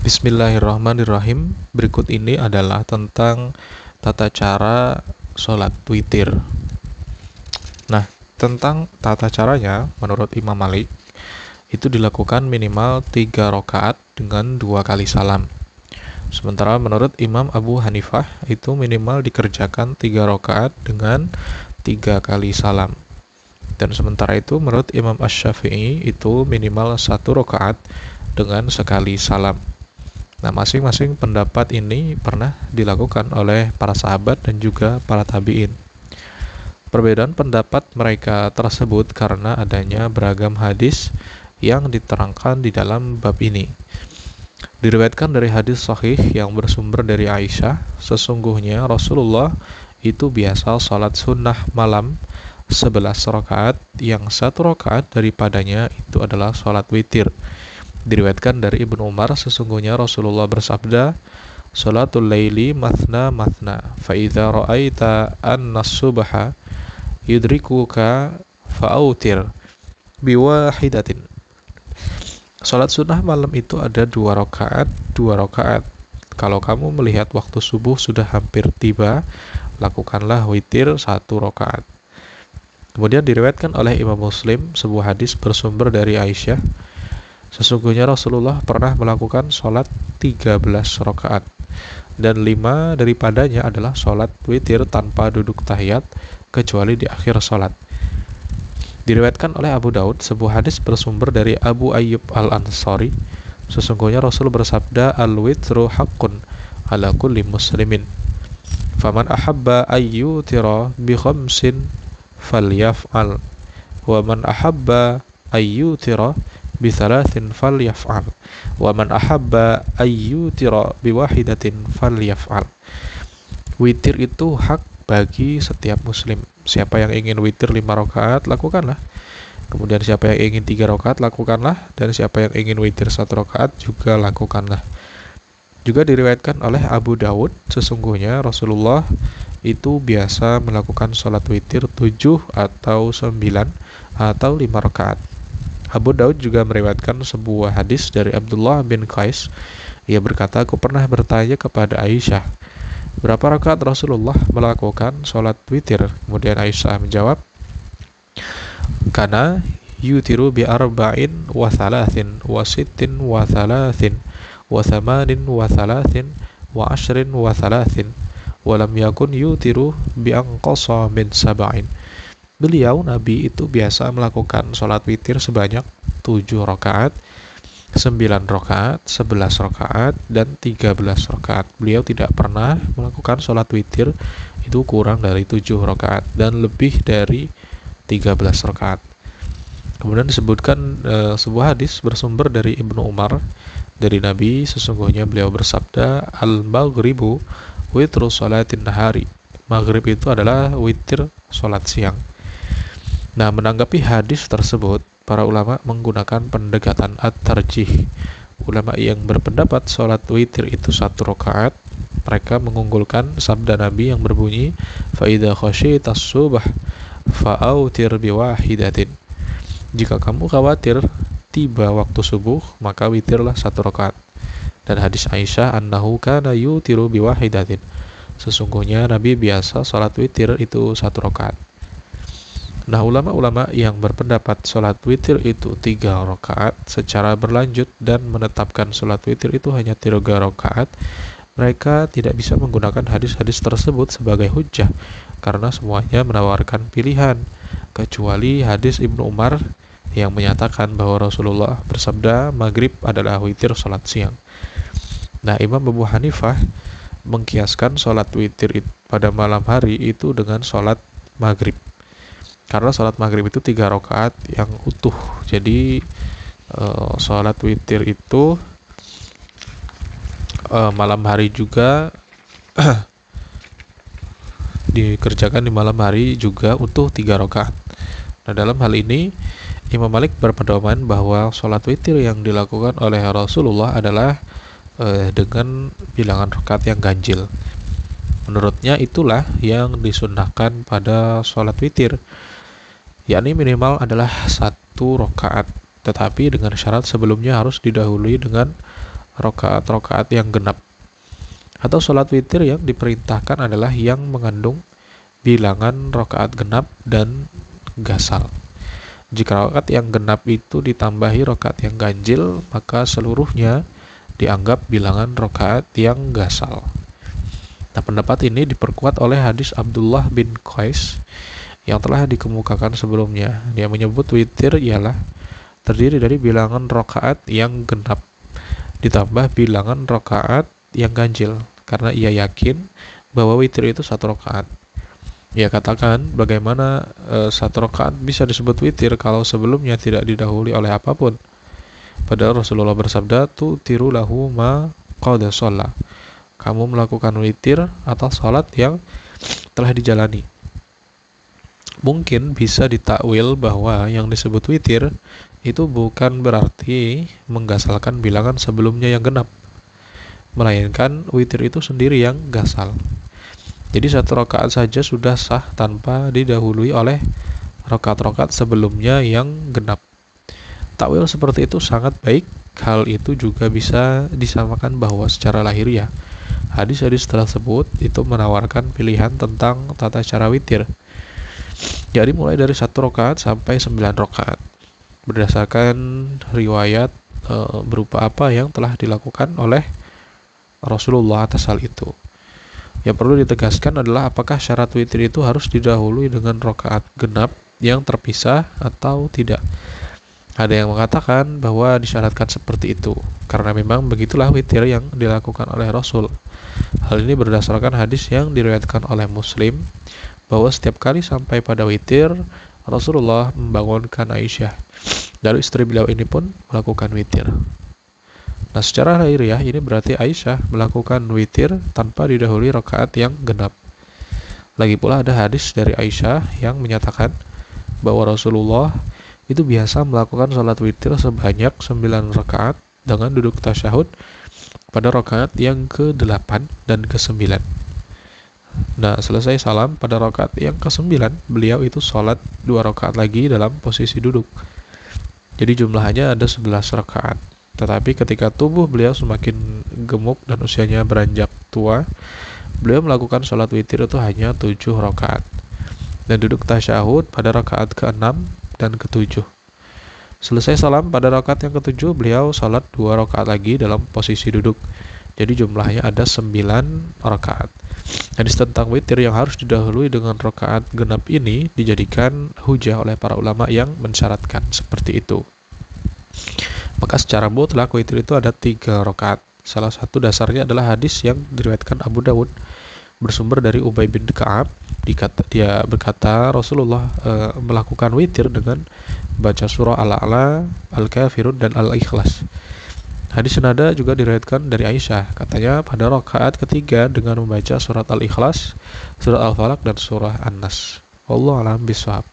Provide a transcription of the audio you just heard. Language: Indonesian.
Bismillahirrahmanirrahim. Berikut ini adalah tentang tata cara sholat witir. Nah, tentang tata caranya, menurut Imam Malik, itu dilakukan minimal 3 rakaat dengan 2 kali salam. Sementara menurut Imam Abu Hanifah, itu minimal dikerjakan 3 rakaat dengan 3 kali salam. Dan sementara itu, menurut Imam Asy-Syafi'i, itu minimal 1 rakaat dengan sekali salam. Nah, masing-masing pendapat ini pernah dilakukan oleh para sahabat dan juga para tabi'in. Perbedaan pendapat mereka tersebut karena adanya beragam hadis yang diterangkan di dalam bab ini. Diriwayatkan dari hadis sahih yang bersumber dari Aisyah, sesungguhnya Rasulullah itu biasa salat sunnah malam 11 rakaat, yang 1 rakaat daripadanya itu adalah salat witir. Diriwayatkan dari Ibnu Umar, sesungguhnya Rasulullah bersabda, "Salatul laili mathna mathna, fa idza ra'aita annas-subha yudrikuka fa'autir biwahidatin." Salat sunnah malam itu ada 2 rakaat, 2 rakaat. Kalau kamu melihat waktu subuh sudah hampir tiba, lakukanlah witir 1 rakaat. Kemudian diriwayatkan oleh Imam Muslim sebuah hadis bersumber dari Aisyah, sesungguhnya Rasulullah pernah melakukan sholat 13 rakaat, dan 5 daripadanya adalah sholat witir tanpa duduk tahiyat, kecuali di akhir sholat. Diriwayatkan oleh Abu Daud, sebuah hadis bersumber dari Abu Ayyub al-Ansari, sesungguhnya Rasul bersabda, "Al-witru haqqun ala kulli muslimin. Faman ahabba ayyutira bi khamsin falyaf'al, wa man ahabba ayyutira bithalathin falyaf'al, wa man ahabba ayyutira biwahidatin falyaf'al." Witir itu hak bagi setiap muslim. Siapa yang ingin witir 5 rakaat, lakukanlah. Kemudian siapa yang ingin 3 rakaat, lakukanlah. Dan siapa yang ingin witir 1 rakaat, juga lakukanlah. Juga diriwayatkan oleh Abu Daud, sesungguhnya Rasulullah itu biasa melakukan sholat witir 7 atau 9 atau 5 rakaat. Abu Daud juga meriwayatkan sebuah hadis dari Abdullah bin Qais. Ia berkata, "Aku pernah bertanya kepada Aisyah, berapa rakaat Rasulullah melakukan sholat witir?" Kemudian Aisyah menjawab, "Kana yutiru bi arba'in wa thalathin wa sittin wa thalathin wa thamanin wa thalathin wa ashrin wa thalathin wa lam yakun yutiru bi anqasa min sab'in." Beliau, Nabi, itu biasa melakukan sholat witir sebanyak 7 rakaat, 9 rakaat, 11 rakaat, dan 13 rakaat. Beliau tidak pernah melakukan sholat witir itu kurang dari 7 rakaat dan lebih dari 13 rakaat. Kemudian disebutkan sebuah hadis bersumber dari Ibnu Umar, dari Nabi, sesungguhnya beliau bersabda, "Al-maghribu witru sholatin nahari." Maghrib itu adalah witir sholat siang. Nah, menanggapi hadis tersebut, para ulama menggunakan pendekatan at-tarjih. Ulama yang berpendapat sholat witir itu 1 rakaat, mereka mengunggulkan sabda Nabi yang berbunyi, "Fa idza khasyitas subh fa'autir biwahidatin." Jika kamu khawatir tiba waktu subuh, maka witirlah 1 rakaat. Dan hadis Aisyah, "Annahu kana yutiru biwahidatin." Sesungguhnya Nabi biasa sholat witir itu 1 rakaat. Nah, ulama-ulama yang berpendapat sholat witir itu 3 rakaat secara berlanjut dan menetapkan sholat witir itu hanya 3 rakaat, mereka tidak bisa menggunakan hadis-hadis tersebut sebagai hujjah karena semuanya menawarkan pilihan, kecuali hadis Ibnu Umar yang menyatakan bahwa Rasulullah bersabda, "Maghrib adalah witir sholat siang." Nah, Imam Abu Hanifah mengkiaskan sholat witir pada malam hari itu dengan sholat maghrib. Karena sholat maghrib itu 3 rakaat yang utuh. Jadi sholat witir itu malam hari juga dikerjakan di malam hari juga utuh 3 rakaat. Nah, dalam hal ini Imam Malik berpedoman bahwa sholat witir yang dilakukan oleh Rasulullah adalah dengan bilangan rakaat yang ganjil. Menurutnya itulah yang disunnahkan pada sholat witir, yakni minimal adalah 1 rakaat, tetapi dengan syarat sebelumnya harus didahului dengan rakaat-rakaat yang genap. Atau sholat witir yang diperintahkan adalah yang mengandung bilangan rakaat genap dan gasal. Jika rakaat yang genap itu ditambahi rakaat yang ganjil, maka seluruhnya dianggap bilangan rakaat yang gasal. Nah, pendapat ini diperkuat oleh hadis Abdullah bin Qais yang telah dikemukakan sebelumnya. Dia menyebut witir ialah terdiri dari bilangan rakaat yang genap ditambah bilangan rakaat yang ganjil, karena ia yakin bahwa witir itu satu rakaat. Ia katakan, bagaimana satu rakaat bisa disebut witir kalau sebelumnya tidak didahului oleh apapun? Padahal Rasulullah bersabda, "Tutiru lahu ma qad shalla." Kamu melakukan witir atau salat yang telah dijalani. Mungkin bisa ditakwil bahwa yang disebut witir itu bukan berarti menggasalkan bilangan sebelumnya yang genap, melainkan witir itu sendiri yang gasal. Jadi satu rakaat saja sudah sah tanpa didahului oleh rakaat-rakaat sebelumnya yang genap. Takwil seperti itu sangat baik. Hal itu juga bisa disamakan bahwa secara lahiriah hadis-hadis tersebut itu menawarkan pilihan tentang tata cara witir. Jadi mulai dari 1 rakaat sampai 9 rakaat. Berdasarkan riwayat berupa apa yang telah dilakukan oleh Rasulullah atas hal itu. Yang perlu ditegaskan adalah apakah syarat witir itu harus didahului dengan rakaat genap yang terpisah atau tidak. Ada yang mengatakan bahwa disyaratkan seperti itu, karena memang begitulah witir yang dilakukan oleh Rasul. Hal ini berdasarkan hadis yang diriwayatkan oleh Muslim, bahwa setiap kali sampai pada witir, Rasulullah membangunkan Aisyah. Lalu istri beliau ini pun melakukan witir. Nah, secara lahiriah ini berarti Aisyah melakukan witir tanpa didahului rakaat yang genap. Lagi pula ada hadis dari Aisyah yang menyatakan bahwa Rasulullah itu biasa melakukan salat witir sebanyak 9 rakaat dengan duduk tasyahud pada rakaat yang ke-8 dan ke-9. Nah, selesai salam pada rakaat yang ke-9, beliau itu salat 2 rakaat lagi dalam posisi duduk. Jadi jumlahnya ada 11 rakaat. Tetapi ketika tubuh beliau semakin gemuk dan usianya beranjak tua, beliau melakukan salat witir itu hanya 7 rakaat. Dan duduk tasyahud pada rakaat ke-6 dan ke-7. Selesai salam pada rakaat yang ke-7, beliau salat 2 rakaat lagi dalam posisi duduk. Jadi jumlahnya ada 9 rakaat. Hadis tentang witir yang harus didahului dengan rakaat genap ini dijadikan hujah oleh para ulama yang mensyaratkan seperti itu. Maka secara mutlak witir itu ada 3 rakaat. Salah satu dasarnya adalah hadis yang diriwayatkan Abu Dawud bersumber dari Ubay bin Ka'ab. Dia berkata Rasulullah melakukan witir dengan baca surah Al-A'la, Al-Kafirun, dan Al-Ikhlas. Hadis senada juga diriwayatkan dari Aisyah. Katanya pada rakaat ketiga dengan membaca surat Al-Ikhlas, surat Al-Falaq, dan surah An-Nas. Wallahu a'lam bishawab.